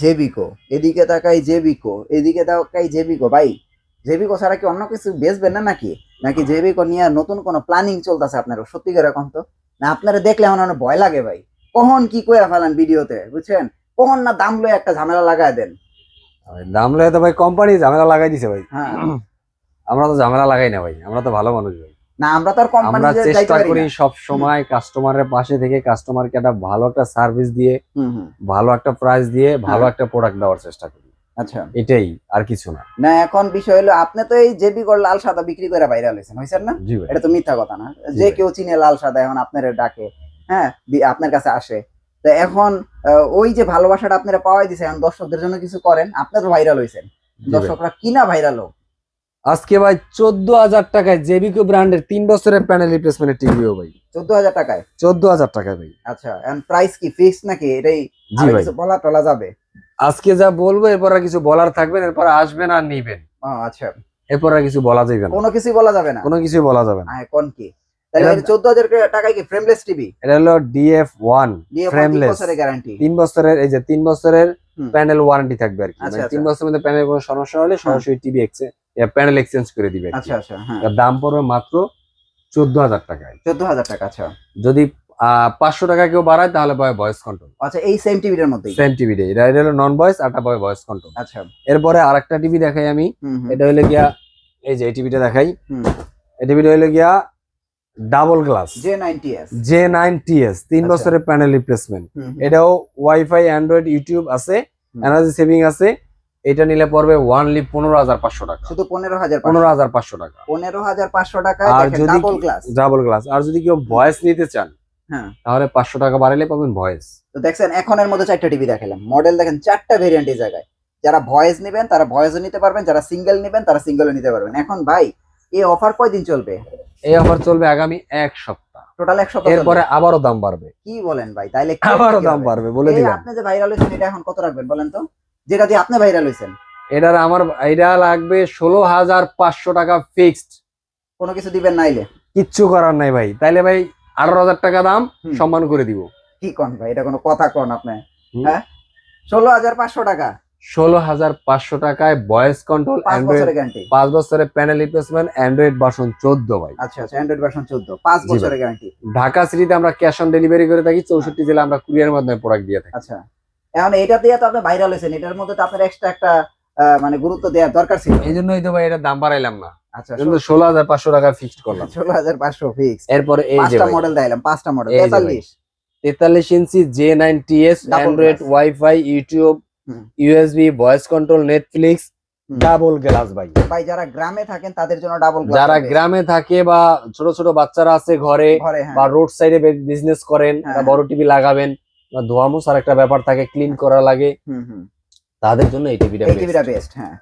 জেবিকো, এদিকে তাকাই জেবিকো, এদিকে তাকাই জেবিকো। ভাই জেবিকো ছাড়া কি অন্য কিছু বেচবেন না নাকি? নাকি জেবিকো নিয়ে নতুন কোনো প্ল্যানিং চলতেছে আপনার? সত্যি করে এখন তো না, আপনারা দেখলে আমার অনেক ভয় লাগে ভাই। কখন কি কইরা ফেলেন ভিডিওতে, বুঝছেন? কখন না দাম লয়ে একটা ঝামেলা লাগায় দেন। দাম লয়ে তো ভাই কোম্পানি ঝামেলা লাগাই দিছে ভাই। হ্যাঁ, আমরা তো ঝামেলা লাগাই না ভাই, আমরা তো ভালো মানুষ ভাই। না আমরা তো আর কোম্পানি আমরা যাইতে চেষ্টা পারি করি না। সব সময় কাস্টমারের পাশে থেকে কাস্টমারকে একটা ভালো একটা সার্ভিস দিয়ে, হুম হুম। ভালো একটা প্রাইস দিয়ে ভালো হ্যাঁ। একটা প্রোডাক্ট দেওয়ার চেষ্টা করি। আচ্ছা, এটাই, আর কিছু না। না এখন বিষয় হলো আপনি তো এই জেবিকোর লাল সাদা বিক্রি করে ভাইরাল হয়েছেন, হয়েছেন না? জি ভাই। এটা তো মিথ্যা কথা না। জি যে ভাই। কেউ চিনে লাল সাদা এখন আপনার ডাকে, হ্যাঁ, আপনার কাছে আসে। তো এখন ওই যে ভালোবাসাটা আপনারা পাওয়াই দিছে, এখন দর্শকদের জন্য কিছু করেন। আপনি তো ভাইরাল হয়েছেন, জি ভাই। দর্শকরা কিনা ভাইরাল হোক। আজকে ভাই 14,000 টাকায় জেবিকো ব্র্যান্ডের 3 বছরের প্যানেল রিপ্লেসমেন্টের টিভিও ভাই 14,000 টাকায়? 14,000 টাকায় ভাই। আচ্ছা, এখন প্রাইস কি ফিক্স নাকি এটাই? জি আর ভাই। কিছু বলা টলা যাবে? আজকে যা বলবো এরপর আর কিছু বলার থাকবে না, এরপর আসবেন আর নিবেন, ও আচ্ছা, এরপর আর কিছু বলা যাবে না, কোনো কিছুই বলা যাবে না? কোনো কিছু বলা যাবে না। কোন কি তাহলে? এটা 14,000 টাকায় কি ফ্রেমলেস টিভি? এটা হলো DF1 দিয়ে 3 ফ্রেমলেস, বছরের গ্যারান্টি। 3 বছরের, এই যে 3 বছরের হুম। প্যানেল ওয়ারেন্টি থাকবে আর কি। আচ্ছা, মানে আচ্ছা। 3 বছরের মধ্যে প্যানেল কোনো সমস্যা হলে সরাসরি টিভি প্যানেল এক্সচেঞ্জ করে দিবে আর কি। আচ্ছা আচ্ছা, হ্যাঁ। এর দাম পড়বে মাত্র 14,000 টাকায়। 14,000 টাকা, আচ্ছা। যদি 500 টাকা কেউ বাড়ায় তাহলে পাবে ভয়েস কন্ট্রোল। আচ্ছা, এই সেম টিভিটার মধ্যেই? সেম টিভি এটা এটা হলো নন ভয়েস, আরটা পাবে ভয়েস কন্ট্রোল। আচ্ছা। এরপরে আরেকটা টিভি দেখাই আমি। হুম হুম। এটা হলো গিয়া, এই যে এই টিভিটা দেখাই। হুম। এই টিভিটা হলো গিয়া ডাবল গ্লাস J9TS। J9TS 3 আচ্ছা। বছরের প্যানেল রিপ্লেসমেন্ট। হুম হুম। এটাও ওয়াইফাই, অ্যান্ড্রয়েড, ইউটিউব আছে, এনার্জি সেভিং আছে। এটা নিলে পড়বে ওয়ানলি 15,500 টাকা। শুধু 15,500? 15,500 টাকা। 15,500 টাকায় আর দেখেন যদি ডাবল গ্লাস। ডাবল গ্লাস, আর যদি কেউ ভয়েস নিতে চান হ্যাঁ, তাহলে 500 টাকা বাড়াইলে পাবেন ভয়েস। তো দেখছেন এখনের মধ্যে 4টা টিভি দেখালাম, মডেল দেখেন 4টা ভেরিয়েন্ট এই জায়গায়। যারা ভয়েস নেবেন তারা ভয়েসও নিতে পারবেন, যারা সিঙ্গেল নেবেন তারা সিঙ্গেলও নিতে পারবেন। এখন ভাই এই অফার কয়দিন চলবে? এই অফার চলবে আগামী 1 সপ্তাহ। টোটাল 1 সপ্তাহ এরপরে চলবে? আবারও দাম বাড়বে। কি বলেন ভাই? তাইলে আবারও দাম বাড়বে বলে এই দিলাম। আপনি যে ভাইরাল হয়েছেন এটা এখন কত রাখবেন বলেন তো, যেটা দিয়ে আপনি ভাইরাল হয়েছেন? এটার আমার এটা লাগবে 16,500 টাকা ফিক্সড। কোনো কিছু দিবেন নাইলে? কিচ্ছু করার নাই ভাই, তাইলে ভাই 18,000 টাকা দাম হুম। সম্মান করে দিব। কি কন ভাই, এটা কোনো কথা কন আপনি? হুম। হ্যাঁ, 16,500 টাকা? 16,500 টাকায় ভয়েস কন্ট্রোল, 5 অ্যান্ড্রয়েড, বছরের গ্যারান্টি? 5 বছরের প্যানেল রিপ্লেসমেন্ট, অ্যান্ড্রয়েড ভার্সন 14 ভাই। আচ্ছা আচ্ছা, অ্যান্ড্রয়েড ভার্সন 14, 5 জি বছরের ভাই। গ্যারান্টি। ঢাকা সিটিতে আমরা ক্যাশ অন ডেলিভারি করে থাকি, 64 জেলা আমরা কুরিয়ারের মাধ্যমে প্রোডাক্ট দিয়ে থাকি। আচ্ছা, এখন এটা দিয়ে তো আপনি ভাইরাল হয়েছেন, এটার মধ্যে তো আপনার এক্সট্রা একটা মানে গুরুত্ব দেওয়ার দরকার ছিল। এই জন্যই তো ভাই এটা দাম বাড়াইলাম না, আচ্ছা, কিন্তু 16,500 টাকা ফিক্সড করলাম। 16,500 ফিক্স। এরপরে এই যে 5টা ভাই, মডেল দেখালাম, 5টা মডেল এই যে ভাই, 43। 43 inch J9TS, Double android, glass। Wifi, YouTube, হুম। ইউএসবি, ভয়েস কন্ট্রোল, নেটফ্লিক্স, হুম। ডাবল গ্লাস ভাই। ভাই যারা গ্রামে থাকেন তাদের জন্য ডাবল গ্লাস। যারা গ্রামে থাকে বা ছোট ছোট বাচ্চারা আছে ঘরে ঘরে, হ্যাঁ। বা রোড সাইডে বিজনেস করেন, হ্যাঁ, একটা বড় টিভি লাগাবেন, বা ধোয়া মোছার একটা ব্যাপার থাকে, ক্লিন করা লাগে, হুম হুম। তাদের জন্য এই টিভিটা এই টিভিটা বেস্ট, হ্যাঁ।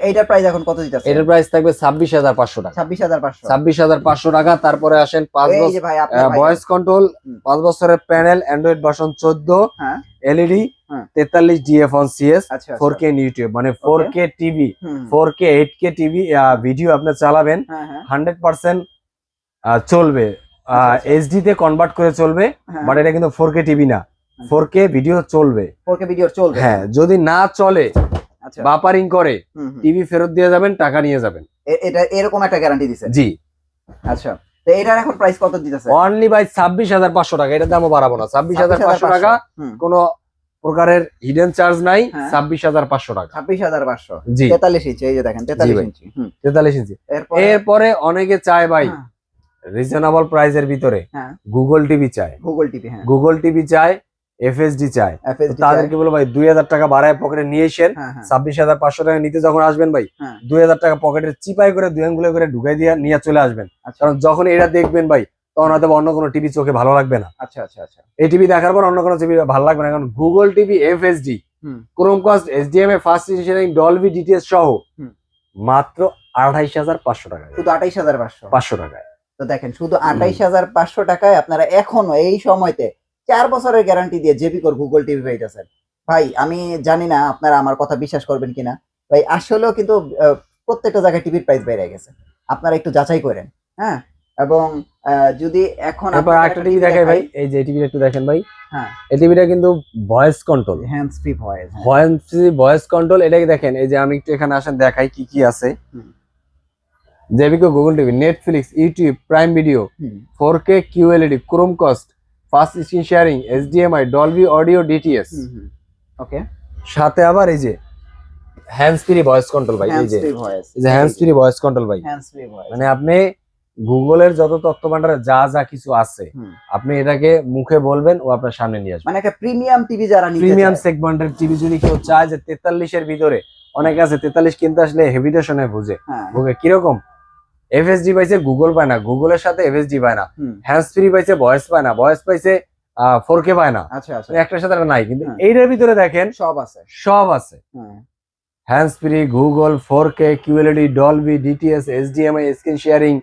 এইটার প্রাইস এখন কত দিতেছে? এটার প্রাইস থাকবে 26,500 টাকা। 26,500? 26,500 টাকা। তারপরে আসেন 5 এই যে বছর ভাই আপনার ভাই। ভয়েস কন্ট্রোল, হুম। 5 বছরের প্যানেল, অ্যান্ড্রয়েড ভার্সন 14, হ্যাঁ। এলইডি, হ্যাঁ। 43 DF1CS, আচ্ছা, আচ্ছা। 4K ইউটিউব, মানে 4K টিভি, হুম। 4K 8K টিভি ভিডিও আপনি চালাবেন, হ্যাঁ হ্যাঁ। 100% চলবে। আচ্ছা, আচ্ছা। এইচডি তে কনভার্ট করে চলবে, হ্যাঁ। বাট এটা কিন্তু 4K টিভি না, 4K ভিডিও চলবে। 4K ভিডিও চলবে? হ্যাঁ, যদি না চলে, আচ্ছা। বাপারিং করে, হুম হুম। টিভি ফেরত দিয়ে যাবেন, টাকা নিয়ে যাবেন। এটা এরকম একটা গ্যারান্টি দিছে? জি। আচ্ছা, তো এটার এখন প্রাইস কত দিতেছে? অনলি বাই 26,500 টাকা। এটার দামও বাড়াবো না, 26,500 টাকা। হুম। কোনো প্রকারের হিডেন চার্জ নাই, হ্যাঁ। 26,500 টাকা। 26,500? জি। 43 ইঞ্চি, এই যে দেখেন 43 ভাই। ইঞ্চি। হুম। 43 ইঞ্চি। এরপরে? এরপরে অনেকে চায় ভাই হ্যাঁ। রিজনেবল প্রাইসের ভিতরে হ্যাঁ। গুগল টিভি চায়, গুগল টিভি, হ্যাঁ। গুগল টিভি চায়, এফএসডি চায়। FHD তাদেরকে বলো ভাই 2,000 টাকা বাড়ায় পকেটে নিয়ে এসেন, হ্যাঁ হ্যাঁ 26,500 টাকা নিতে যখন আসবেন ভাই, হ্যাঁ। 2,000 টাকা পকেটে চিপাই করে 2 আঙ্গুলে করে ঢুকাই দিয়ে নিয়ে চলে আসবেন। আচ্ছা কারণ যখন এটা দেখবেন ভাই, তখন হয়তো অন্য কোনো টিভি চোখে ভালো লাগবে না। আচ্ছা আচ্ছা আচ্ছা। এই টিভি দেখার পর অন্য কোনো টিভি ভালো লাগবে না, কারণ গুগল টিভি এফএসডি, হুম। Chromecast, HDMI, first edition, Dolby DTS সহ হুম। মাত্র 28,500 টাকায়। শুধু 28,500? 500 টাকায়। তো দেখেন শুধু 28,500 টাকায় আপনারা এখনো এই সময়তে 4 বছরের গ্যারান্টি দিয়ে জেবিকোর গুগল টিভি পাইতেছেন। ভাই আমি জানি না আপনারা আমার কথা বিশ্বাস করবেন কিনা, ভাই আসলেও কিন্তু প্রত্যেকটা জায়গায় টিভির প্রাইস বেড়ে গেছে। আপনারা একটু যাচাই করেন, হ্যাঁ। এবং যদি এখন তারপর আপনাদের একটা টিভি দেখাই ভাই, এই যে টিভিটা একটু দেখেন ভাই। হ্যাঁ, এই টিভিটা কিন্তু voice control, hands free voice. Voice control. এটাকে দেখেন, এই যে আমি একটু এখানে আসেন দেখাই কি কি আছে। জেবিকো Google TV, Netflix, YouTube, prime video, 4K QLED, Chromecast, fast screen sharing, HDMI, Dolby audio, DTS. Okay, সাথে আবার এই যে হ্যান্ডস ফ্রি ভয়েস কন্ট্রোল ভাই, এই যে হ্যান্ডস ফ্রি ভয়েস কন্ট্রোল ভাই। মানে আপনি গুগলের যত তথ্য ভান্ডারে যা যা কিছু আছে আপনি এটাকে মুখে বলবেন, ও আপনার সামনে নিয়ে আসবে। মানে একটা প্রিমিয়াম টিভি যারা নিতে চায়, প্রিমিয়াম সেগমেন্টের টিভি যদি কেউ চায় যে 43 এর ভিতরে, অনেক আছে 43 কিনতে আসলে হেভিটেশনে ভুগে কিরকম এফএসডি পাইছে, গুগল পায় না, গুগলের সাথে এফএসডি পায় না, হ্যান্ডস ফ্রি পাইছে, ভয়েস পায় না, ভয়েস পাইছে 4K পায় না। আচ্ছা আচ্ছা, একটার সাথে একটা নাই, কিন্তু এইটার ভিতরে দেখেন সব আছে, সব আছে। Hands free, Google, 4K QLED, Dolby, DTS, HDMI, screen sharing,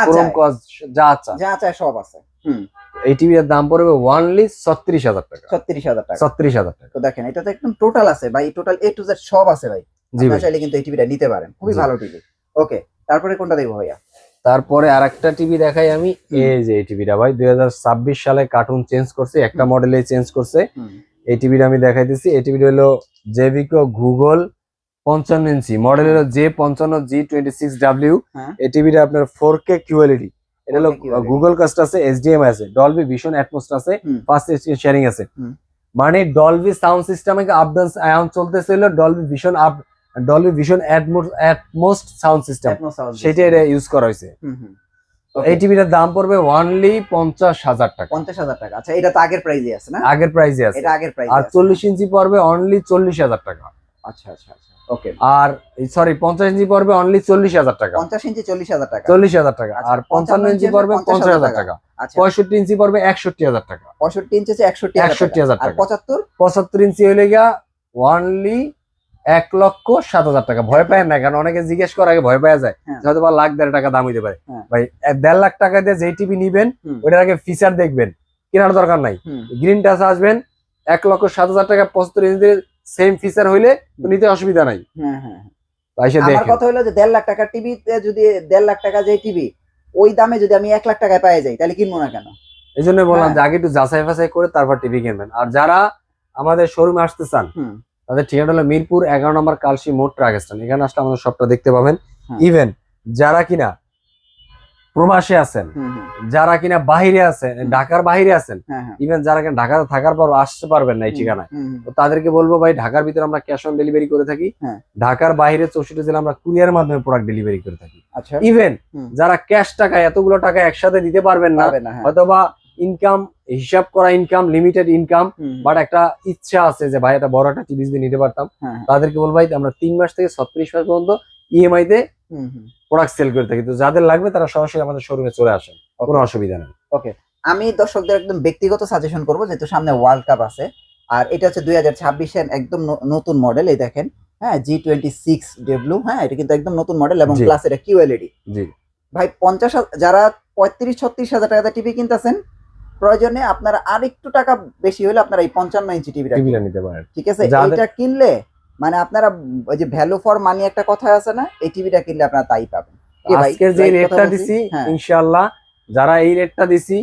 Chromecast, যা চায় সব আছে। এই টিভির দাম পড়বে অনলি 36,000 টাকা। 36,000 টাকা, 36,000 টাকা। তো দেখেন এটা তো একদম টোটাল আছে ভাই, টোটাল A to Z সব আছে ভাই। আপনারা চাইলে কিন্তু এই টিভিটা নিতে পারেন, খুবই ভালো টিভি। ওকে, তারপরে কোনটা দেখবো ভাইয়া? তারপরে আরেকটা টিভি দেখাই আমি। এই যে এই টিভিটা ভাই 2026 সালে কার্টুন চেঞ্জ করছে, একটা মডেলে চেঞ্জ করছে। এই টিভিটা আমি দেখাইতেছি। এই টিভিটা হলো জেবিকো গুগল 55 ইঞ্চি, মডেল হলো J55G26W। এই টিভিটা আপনার 4K QLED, এটা হলো গুগল কাস্ট আছে, HDMI আছে, ডলবি ভিশন অ্যাটমোস আছে, ফাস্ট স্ক্রিন শেয়ারিং আছে। মানে ডলবি সাউন্ড সিস্টেমে আপডেট এখন চলতেছিল Dolby vision Atmos sound system, সেটা এটা ইউজ করা হয়েছে। এই টিভিটার দাম পড়বে অনলি 50,000 টাকা। 50,000 টাকা। আচ্ছা, এটা তো আগের প্রাইসে আছে না? আগের প্রাইসে আছে, এটা আগের প্রাইসে। আর 40 ইঞ্চি পড়বে অনলি 40,000 টাকা। আচ্ছা আচ্ছা আচ্ছা, ওকে। আর সরি 50 ইঞ্চি পড়বে অনলি 40,000 টাকা। 50 ইঞ্চি 40,000 টাকা, 40,000 টাকা। আর 55 ইঞ্চি পড়বে 50,000 টাকা। 65 ইঞ্চি পড়বে 61,000 টাকা। 65 ইঞ্চি 61,000 টাকা। আর 75 ইঞ্চি হইলে গিয়া অনলি 1,07,000 টাকা। ভয় পায় না, কারণ অনেকে জিজ্ঞেস করে আগে ভয় পাওয়া যায়, হয়তো বা 1,50,000 টাকা দাম হইতে পারে। ভাই 1.5 লাখ টাকা দিয়ে যেই টিভি নিবেন ওইটার আগে ফিচার দেখবেন, কেনার দরকার নাই। গ্রিন টাচ আসবেন 1,07,000 টাকা, 75 ইঞ্চি সেম ফিচার হইলে তো নিতে অসুবিধা নাই। আমার কথা হলো যে 1.5 লাখ টাকার টিভিতে যদি 1.5 লাখ টাকা যে টিভি ওই দামে যদি আমি 1 লাখ টাকায় পাই যাই, তাহলে কিনবো না কেন? এই জন্য বললাম যে আগে একটু যাচাই ফাঁচাই করে তারপর টিভি কিনবেন। আর যারা আমাদের শোরুমে আসতে চান তাদের ঠিকানা হলো মিরপুর 11 নম্বর কালসি মোড় ট্রাক স্ট্যান্ড। এখানে আসলে আমাদের সবটা দেখতে পাবেন। ইভেন যারা কিনা প্রবাসে আছেন, যারা কিনা বাহিরে আছেন, ঢাকার বাহিরে আছেন, ইভেন যারা কিনা ঢাকাতে থাকার পর আসতে পারবেন না এই ঠিকানায়, তো তাদেরকে বলবো ভাই ঢাকার ভিতরে আমরা ক্যাশ অন ডেলিভারি করে থাকি, ঢাকার বাইরে 64 জেলা আমরা কুরিয়ারের মাধ্যমে প্রোডাক্ট ডেলিভারি করে থাকি। ইভেন যারা ক্যাশ টাকা এতগুলো টাকা একসাথে দিতে পারবেন না, অথবা ইনকাম হিসাব করা ইনকাম লিমিটেড ইনকাম, বাট একটা ইচ্ছা আছে যে ভাই একটা বড় একটা টিভি যদি নিতে পারতাম, তাদেরকে বলবো ভাই আমরা 3 মাস থেকে 36 মাস পর্যন্ত ইএমআই তে প্রোডাক্ট সেল করে থাকি। তো যাদের লাগবে তারা সরাসরি আমাদের শোরুমে চলে আসেন, কোনো অসুবিধা নেই। ওকে, আমি দর্শকদের একদম ব্যক্তিগত সাজেশন করবো, যেহেতু সামনে ওয়ার্ল্ড কাপ আছে, আর এটা হচ্ছে 2026 এর একদম নতুন মডেল। এই দেখেন, হ্যাঁ, G26W। হ্যাঁ, এটা কিন্তু একদম নতুন মডেল এবং প্লাস এটা QLED। জি ভাই 50 যারা 35-36 হাজার টাকাতে টিভি কিনতেছেন, প্রয়োজনে আপনারা আর একটু টাকা বেশি হলে আপনারা এই 55 ইঞ্চি টিভিটা নিতে পারেন। ঠিক আছে, এটা কিনলে মানে আপনারা ওই যে ভ্যালু ফর মানি একটা কথা আছে না, এই টিভিটা কিনলে আপনারা তাই পাবেন। আজকের যে রেটটা দিছি ইনশাআল্লাহ, যারা এই রেটটা দিছি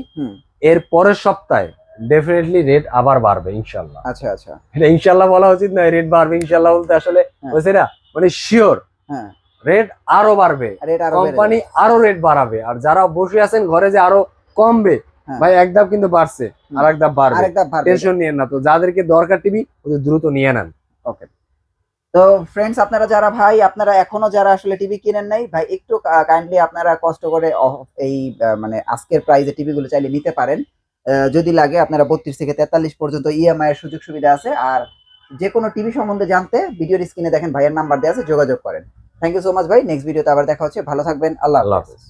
এর পরের সপ্তাহে ডেফিনেটলি রেট আবার বাড়বে ইনশাআল্লাহ। আচ্ছা আচ্ছা, এটা ইনশাআল্লাহ বলা উচিত না, রেট বাড়বে ইনশাআল্লাহ বলতে আসলে হইছে না, মানে শিওর রেট আরো বাড়বে, কোম্পানি আরো রেট বাড়াবে। আর যারা বসে আছেন ঘরে যে আরো কমবে, ভাই এক ধাপ কিন্তু বাড়ছে, আর এক ধাপ বাড়বে, টেনশন নিয়েন না। তো যাদেরকে দরকার টিভি ওদের দ্রুত নিয়ে নেন। ওকে, তো ফ্রেন্ডস আপনারা যারা ভাই আপনারা এখনো যারা আসলে টিভি কিনেন নাই, ভাই একটু কাইন্ডলি আপনারা কষ্ট করে এই মানে আজকের প্রাইসে টিভি গুলো চাইলে নিতে পারেন। যদি লাগে আপনারা 32 থেকে 43 পর্যন্ত ইএমআই এর সুযোগ সুবিধা আছে। আর যে কোনো টিভি সম্বন্ধে জানতে ভিডিওর স্ক্রিনে দেখেন ভাইয়ের নাম্বার দেওয়া আছে, যোগাযোগ করেন। থ্যাংক ইউ সো মাচ ভাই, নেক্সট ভিডিওতে আবার দেখা হচ্ছে, ভালো থাকবেন, আল্লাহ হাফেজ।